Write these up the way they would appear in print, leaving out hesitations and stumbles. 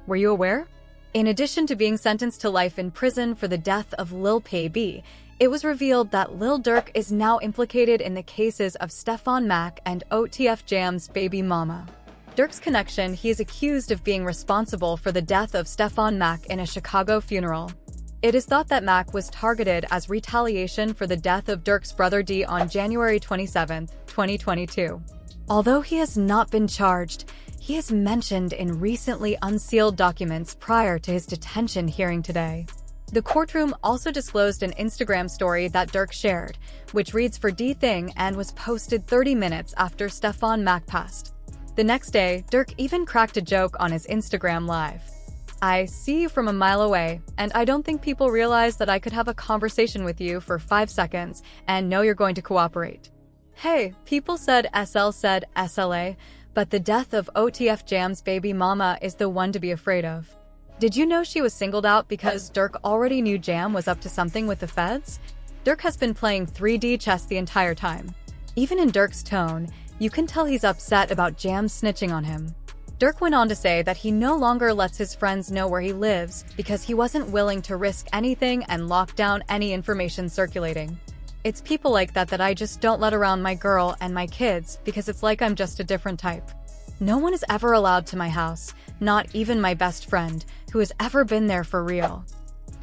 Were you aware? In addition to being sentenced to life in prison for the death of Lil Baby, it was revealed that Lil Durk is now implicated in the cases of Stefan Mack and OTF Jam's baby mama. Durk's connection: he is accused of being responsible for the death of Stefan Mack in a Chicago funeral. It is thought that Mack was targeted as retaliation for the death of Durk's brother D on January 27, 2022. Although he has not been charged, he is mentioned in recently unsealed documents prior to his detention hearing today. The courtroom also disclosed an Instagram story that Durk shared, which reads "For D Thing" and was posted 30 minutes after Stefan Mack passed. The next day, Durk even cracked a joke on his Instagram Live. "I see you from a mile away, and I don't think people realize that I could have a conversation with you for 5 seconds and know you're going to cooperate." Hey, people said SLA, but the death of OTF Jam's baby mama is the one to be afraid of. Did you know she was singled out because Durk already knew Jam was up to something with the feds? Durk has been playing 3D chess the entire time. Even in Durk's tone, you can tell he's upset about Jam snitching on him. Durk went on to say that he no longer lets his friends know where he lives because he wasn't willing to risk anything and lock down any information circulating. "It's people like that I just don't let around my girl and my kids because it's like I'm just a different type. No one is ever allowed to my house, not even my best friend, who has ever been there for real.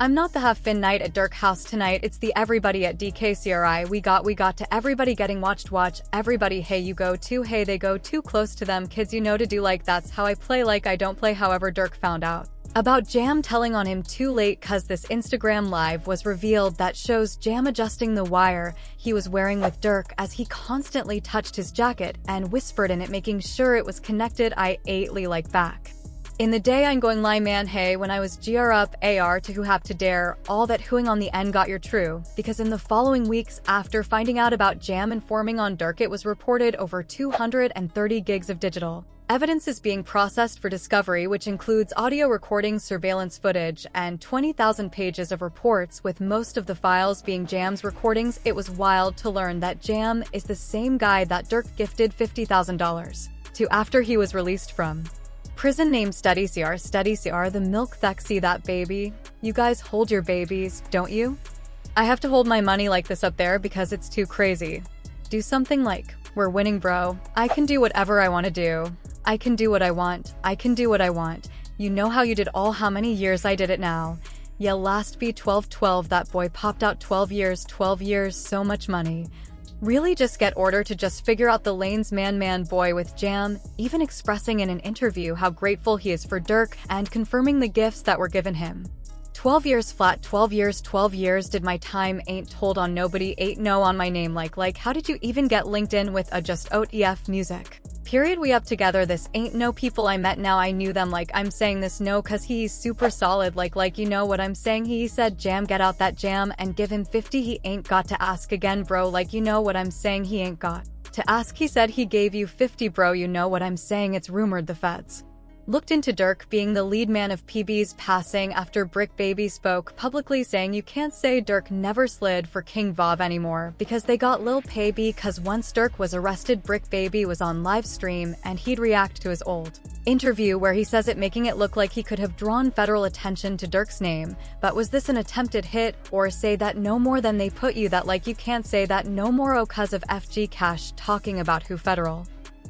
I'm not the have fin night at Durk house tonight, it's the everybody at DKCRI we got to everybody getting watch everybody hey you go too hey they go too close to them kids you know to do like that's how I play like I don't play." However, Durk found out about Jam telling on him too late cause this Instagram Live was revealed that shows Jam adjusting the wire he was wearing with Durk as he constantly touched his jacket and whispered in it, making sure it was connected. "I ate Lee like back in the day I'm going lie man hey when I was gr up ar to who hap to dare all that hooing on the end got your true," because in the following weeks after finding out about Jam informing on Durk, it was reported over 230 gigs of digital evidence is being processed for discovery, which includes audio recordings, surveillance footage, and 20,000 pages of reports, with most of the files being Jam's recordings. It was wild to learn that Jam is the same guy that Durk gifted $50,000 to after he was released from prison, named Steady CR, the milk that see that baby. You guys hold your babies, don't you? I have to hold my money like this up there because it's too crazy. Do something like, "We're winning bro, I can do whatever I want to do. I can do what I want, I can do what I want. You know how you did all how many years I did it now. Yeah, last be 12, that boy popped out 12 years, so much money. Really just get order to just figure out the lanes man boy," with Jam even expressing in an interview how grateful he is for Durk and confirming the gifts that were given him. 12 years flat, 12 years did my time ain't told on nobody, ain't no on my name like how did you even get linked in with a just OTF music? Period, we up together, this ain't no people I met now I knew them like I'm saying this no cause he's super solid like you know what I'm saying." He said Jam get out that Jam and give him 50, he ain't got to ask again bro, like you know what I'm saying he ain't got to ask. He said he gave you 50 bro, you know what I'm saying. It's rumored the feds looked into Durk being the lead man of PB's passing after Brick Baby spoke publicly saying you can't say Durk never slid for King Vav anymore because they got Lil Baby, cause once Durk was arrested Brick Baby was on live stream and he'd react to his old interview where he says it, making it look like he could have drawn federal attention to Durk's name. But was this an attempted hit or say that no more than they put you that like you can't say that no more oh cause of FG Cash talking about who federal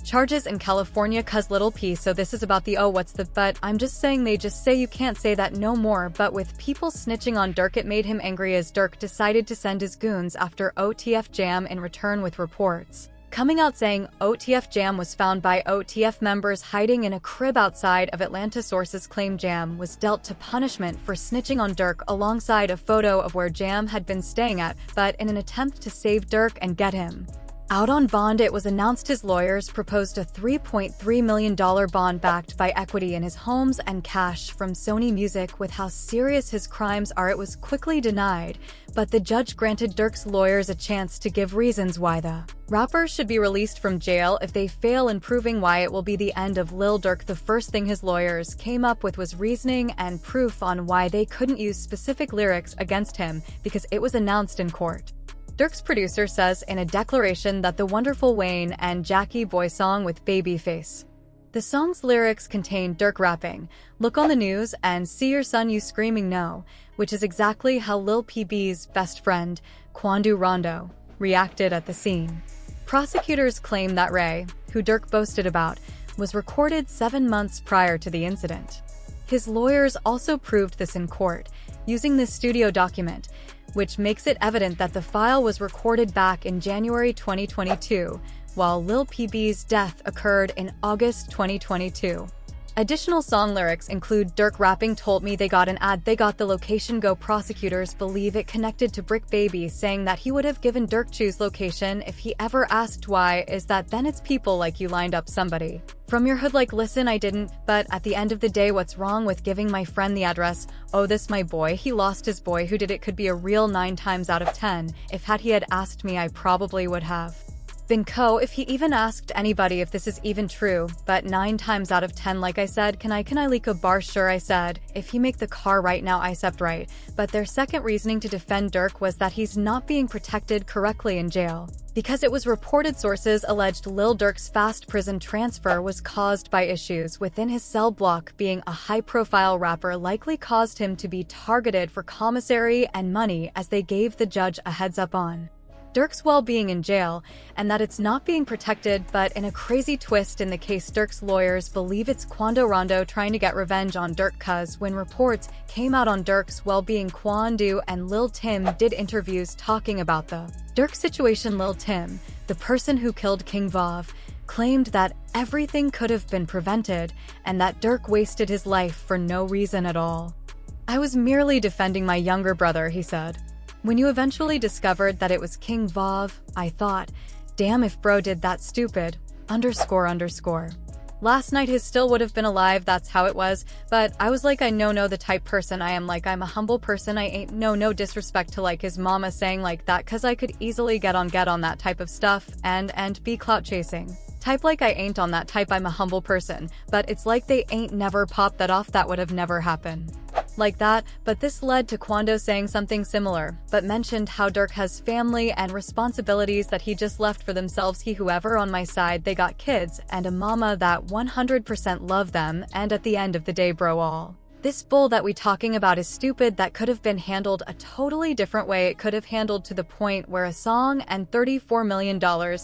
charges in California cause Little P, so this is about the oh what's the but I'm just saying they just say you can't say that no more. But with people snitching on Durk, it made him angry as Durk decided to send his goons after OTF Jam in return, with reports coming out saying OTF Jam was found by OTF members hiding in a crib outside of Atlanta. Sources claim Jam was dealt to punishment for snitching on Durk alongside a photo of where Jam had been staying at, but in an attempt to save Durk and get him out on bond, it was announced his lawyers proposed a $3.3 million bond backed by equity in his homes and cash from Sony Music. With how serious his crimes are, it was quickly denied, but the judge granted Durk's lawyers a chance to give reasons why the rapper should be released from jail if they fail in proving why it will be the end of Lil Durk. The first thing his lawyers came up with was reasoning and proof on why they couldn't use specific lyrics against him because it was announced in court. Durk's producer says in a declaration that the Wonderful Wayne and Jackie Boy song with Babyface, The song's lyrics contain Durk rapping, "Look on the news and see your son you screaming no," which is exactly how Lil PB's best friend, Quando Rondo, reacted at the scene. Prosecutors claim that Ray, who Durk boasted about, was recorded 7 months prior to the incident. His lawyers also proved this in court, using this studio document, which makes it evident that the file was recorded back in January 2022, while Lil PB's death occurred in August 2022. Additional song lyrics include Durk rapping "Told me they got an ad, they got the location go." Prosecutors believe it connected to Brick Baby, saying that he would have given Durk Chu's location if he ever asked why. Is that then it's people like you lined up somebody from your hood like, "Listen, I didn't, but at the end of the day, what's wrong with giving my friend the address? Oh, this my boy, he lost his boy, who did it?" Could be a real 9 times out of 10. If he had asked me, I probably would have been if he even asked anybody if this is even true. But 9 times out of 10, like I said, can I leak a bar? Sure, I said, if he make the car right now, I accept right. But their second reasoning to defend Durk was that he's not being protected correctly in jail, because it was reported sources alleged Lil Durk's fast prison transfer was caused by issues within his cell block. Being a high-profile rapper likely caused him to be targeted for commissary and money, as they gave the judge a heads up on Durk's well-being in jail, and that it's not being protected. But in a crazy twist in the case, Durk's lawyers believe it's Quando Rondo trying to get revenge on Durk, cause when reports came out on Durk's well-being, Quando and Lil Tim did interviews talking about the Durk situation. Lil Tim, the person who killed King Vav, claimed that everything could have been prevented and that Durk wasted his life for no reason at all. "I was merely defending my younger brother," he said. "When you eventually discovered that it was King Vav, I thought, damn, if bro did that stupid, __. Last night his still would have been alive, that's how it was. But I was like, I know the type person I am, like I'm a humble person, I ain't no disrespect to like his mama saying like that, cause I could easily get on that type of stuff and be clout chasing type, like I ain't on that type, I'm a humble person. But it's like they ain't never popped that off, that would have never happened like that." But this led to Quando saying something similar, but mentioned how Durk has family and responsibilities that he just left for themselves. "He whoever on my side, they got kids and a mama that 100% love them, and at the end of the day, bro, all this bull that we talking about is stupid. That could have been handled a totally different way. It could have handled to the point where a song and $34 million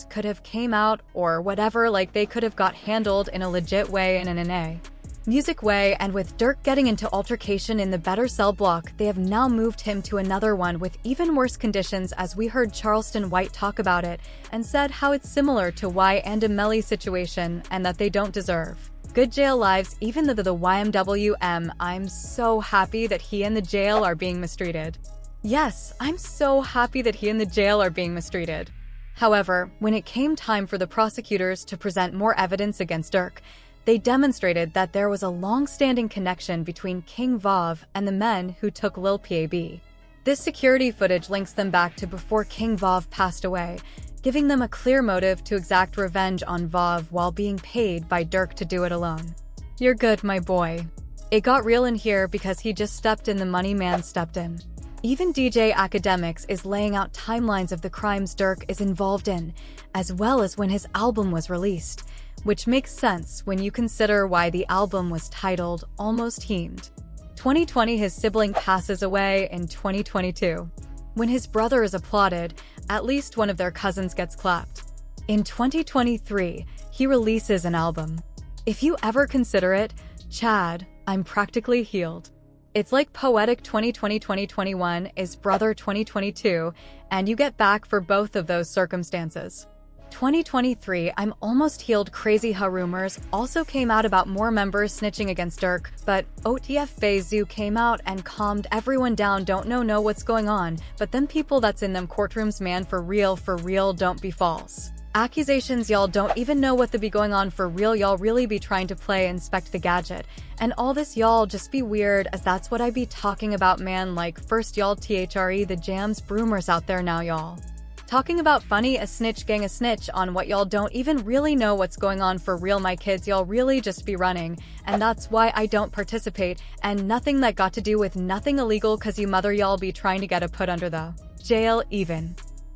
could have came out or whatever, like they could have got handled in a legit way, in an music way." And with Durk getting into altercation in the better cell block, they have now moved him to another one with even worse conditions, as we heard Charleston White talk about it and said how it's similar to Y and a Melly situation and that they don't deserve good jail lives, even though the YMWM. "I'm so happy that he and the jail are being mistreated." Yes, I'm so happy that he and the jail are being mistreated. However, when it came time for the prosecutors to present more evidence against Durk, they demonstrated that there was a long-standing connection between King Vav and the men who took Lil PAB. This security footage links them back to before King Vav passed away, giving them a clear motive to exact revenge on Vav while being paid by Durk to do it alone. "You're good, my boy. It got real in here because he just stepped in, the money man stepped in." Even DJ Academics is laying out timelines of the crimes Durk is involved in, as well as when his album was released, which makes sense when you consider why the album was titled Almost Heamed. 2020, his sibling passes away in 2022. When his brother is applauded, at least one of their cousins gets clapped. In 2023, he releases an album. If you ever consider it, Chad, I'm practically healed. It's like poetic 2020-2021 is brother 2022, and you get back for both of those circumstances. 2023, I'm almost healed. Crazy how rumors also came out about more members snitching against Durk, but OTF Bezu came out and calmed everyone down. Don't know what's going on, but them people that's in them courtrooms, man, for real, don't be false accusations. Y'all don't even know what to be going on for real. Y'all really be trying to play Inspect the Gadget and all this. Y'all just be weird, as that's what I be talking about, man. Like, first y'all THRE the jams broomers out there, now y'all talking about funny, a snitch gang a snitch on what y'all don't even really know what's going on for real. My kids, y'all really just be running, and that's why I don't participate, and nothing that got to do with nothing illegal, cause you mother y'all be trying to get a put under the jail even.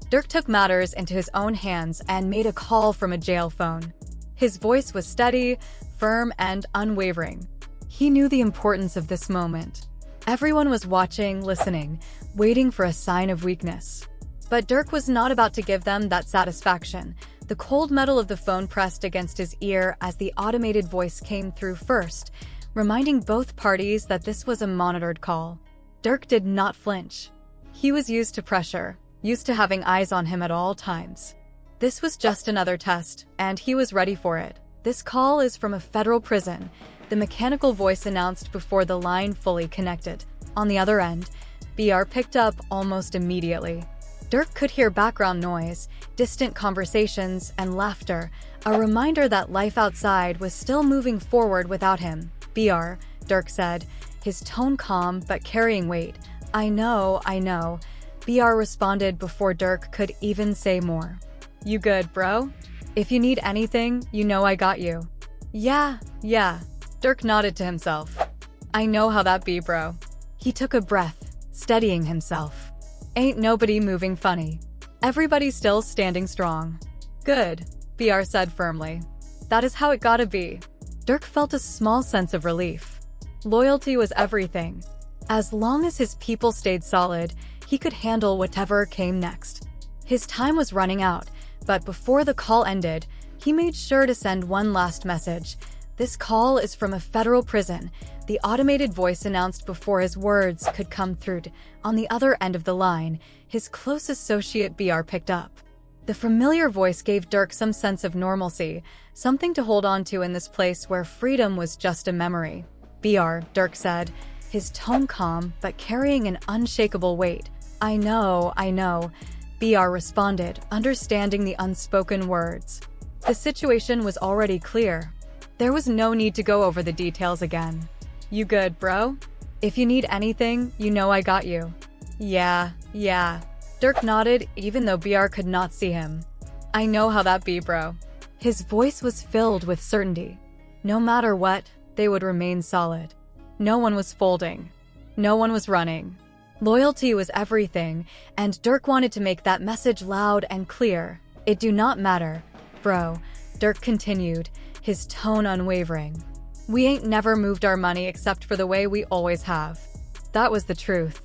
Durk took matters into his own hands and made a call from a jail phone. His voice was steady, firm and unwavering. He knew the importance of this moment. Everyone was watching, listening, waiting for a sign of weakness. But Durk was not about to give them that satisfaction. The cold metal of the phone pressed against his ear as the automated voice came through first, reminding both parties that this was a monitored call. Durk did not flinch. He was used to pressure, used to having eyes on him at all times. This was just another test, and he was ready for it. "This call is from a federal prison," the mechanical voice announced before the line fully connected. On the other end, BR picked up almost immediately. Durk could hear background noise, distant conversations, and laughter, a reminder that life outside was still moving forward without him. "BR," Durk said, his tone calm but carrying weight. I know. BR responded before Durk could even say more. "You good, bro? If you need anything, you know I got you." Yeah. Durk nodded to himself. "I know how that be, bro." He took a breath, steadying himself. "Ain't nobody moving funny. Everybody's still standing strong." "Good," BR said firmly. "That is how it gotta be." Durk felt a small sense of relief. Loyalty was everything. As long as his people stayed solid, he could handle whatever came next. His time was running out, but before the call ended, he made sure to send one last message. "This call is from a federal prison," the automated voice announced before his words could come through. On the other end of the line, his close associate BR picked up. The familiar voice gave Durk some sense of normalcy, something to hold on to in this place where freedom was just a memory. "BR," Durk said, his tone calm but carrying an unshakable weight. I know. BR responded, understanding the unspoken words. The situation was already clear. There was no need to go over the details again. "You good, bro? If you need anything, you know I got you." Yeah. Durk nodded, even though BR could not see him. "I know how that be, bro." His voice was filled with certainty. No matter what, they would remain solid. No one was folding. No one was running. Loyalty was everything, and Durk wanted to make that message loud and clear. "It do not matter, bro," Durk continued, his tone unwavering. "We ain't never moved our money except for the way we always have." That was the truth.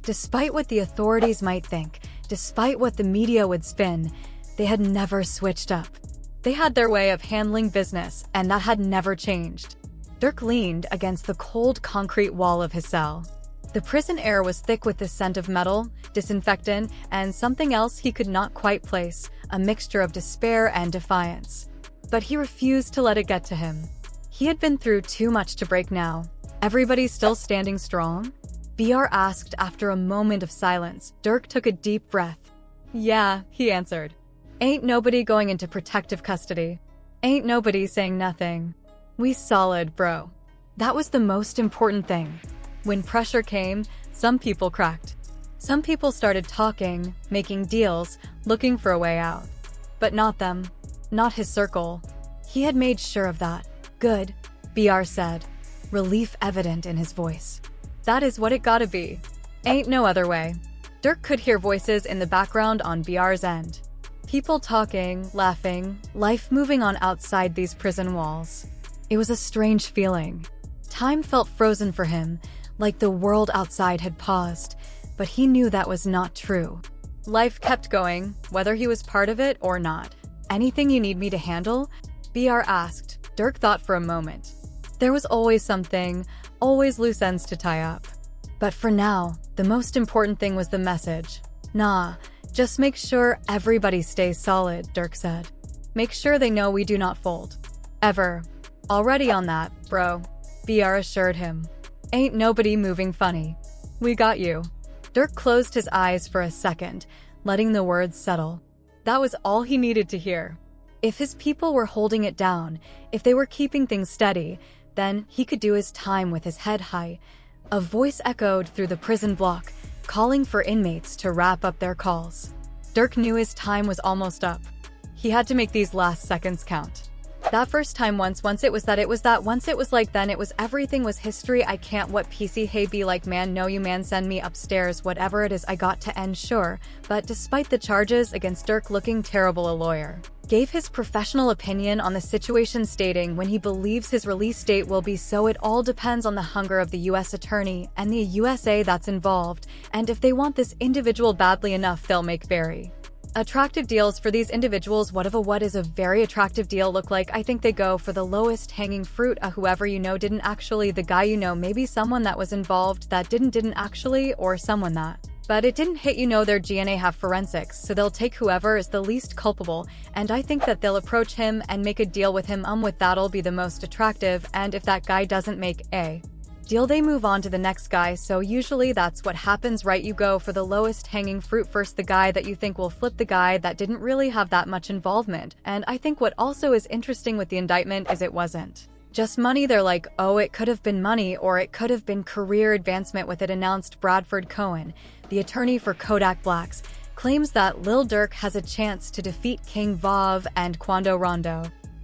Despite what the authorities might think, despite what the media would spin, they had never switched up. They had their way of handling business, and that had never changed. Durk leaned against the cold concrete wall of his cell. The prison air was thick with the scent of metal, disinfectant, and something else he could not quite place, a mixture of despair and defiance. But he refused to let it get to him. He had been through too much to break now. "Everybody still standing strong?" BR asked after a moment of silence. Durk took a deep breath. "Yeah," he answered. "Ain't nobody going into protective custody. Ain't nobody saying nothing. We solid, bro." That was the most important thing. When pressure came, some people cracked. Some people started talking, making deals, looking for a way out. But not them. Not his circle. He had made sure of that. "Good," BR said, relief evident in his voice. "That is what it gotta be. Ain't no other way." Durk could hear voices in the background on BR's end. People talking, laughing, life moving on outside these prison walls. It was a strange feeling. Time felt frozen for him, like the world outside had paused, but he knew that was not true. Life kept going, whether he was part of it or not. "Anything you need me to handle?" BR asked. Durk thought for a moment. There was always something, always loose ends to tie up. But for now, the most important thing was the message. "Nah, just make sure everybody stays solid," Durk said. "Make sure they know we do not fold. Ever. Already on that, bro," BR assured him. "Ain't nobody moving funny. We got you." Durk closed his eyes for a second, letting the words settle. That was all he needed to hear. If his people were holding it down, if they were keeping things steady, then he could do his time with his head high. A voice echoed through the prison block, calling for inmates to wrap up their calls. Durk knew his time was almost up. He had to make these last seconds count. That first time once it was that, once it was like then it was everything was history. "I can't what PC hey be like man no you man send me upstairs whatever it is I got to end sure." But despite the charges against Durk looking terrible, a lawyer gave his professional opinion on the situation, stating when he believes his release date will be, so it all depends on the hunger of the US attorney and the USA that's involved, and if they want this individual badly enough, they'll make very attractive deals for these individuals. What is a very attractive deal look like? I think they go for the lowest hanging fruit. Whoever you know didn't actually, the guy you know, maybe someone that was involved that didn't actually, or someone that but it didn't hit, you know, their DNA have forensics, so they'll take whoever is the least culpable, and I think that they'll approach him and make a deal with him. With that'll be the most attractive, and if that guy doesn't make a deal, they move on to the next guy. So usually that's what happens, right? You go for the lowest hanging fruit first, the guy that you think will flip, the guy that didn't really have that much involvement. And I think what also is interesting with the indictment is it wasn't just money. They're like, oh, it could have been money, or it could have been career advancement with it, announced Bradford Cohen, the attorney for Kodak Blacks, claims that Lil Durk has a chance to defeat King Vav and Quando Rondo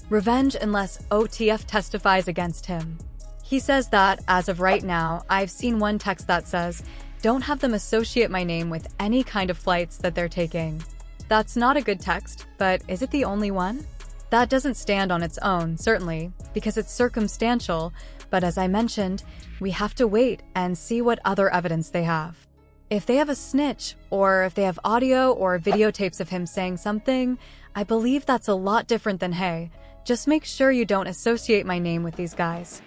Revenge unless OTF testifies against him. He says that, as of right now, I've seen one text that says, don't have them associate my name with any kind of flights that they're taking. That's not a good text, but is it the only one? That doesn't stand on its own, certainly, because it's circumstantial, but as I mentioned, we have to wait and see what other evidence they have. If they have a snitch, or if they have audio or videotapes of him saying something, I believe that's a lot different than, hey, just make sure you don't associate my name with these guys.